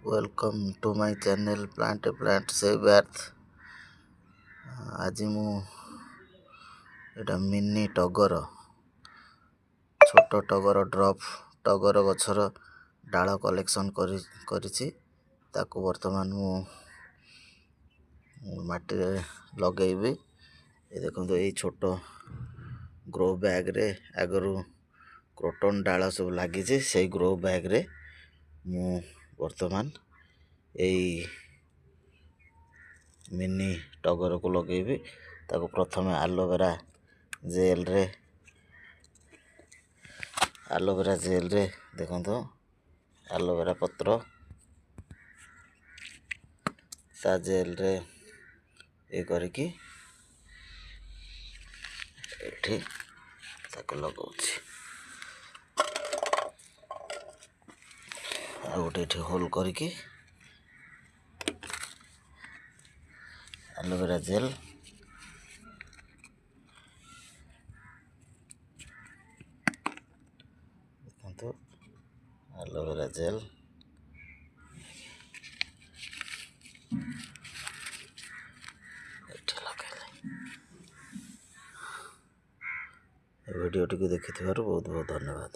Welcome to my channel plant save earth. आज मु एटा मिनी टगर छोट टगर ड्रॉप टगर गछर डाल कलेक्शन करिछि ताकू वर्तमान मु माटी रे लगेबी। ए देखंतु ए छोट ग्रो बैग रे आगरु क्रोटन डाल सब लागी छे से ग्रो बैग रे मु वर्तमान यही मिनी टगर को लगेबी। ताको प्रथमे एलोवेरा जेल रे देखंतु एलोवेरा पत्र ता जेल रे ए करके एठी ताको लगाउछि। आ गोटे एठी होल करके एलोवेरा जेल देखंतु एलोवेरा जेल वीडियो टी देखि बहुत बहुत धन्यवाद।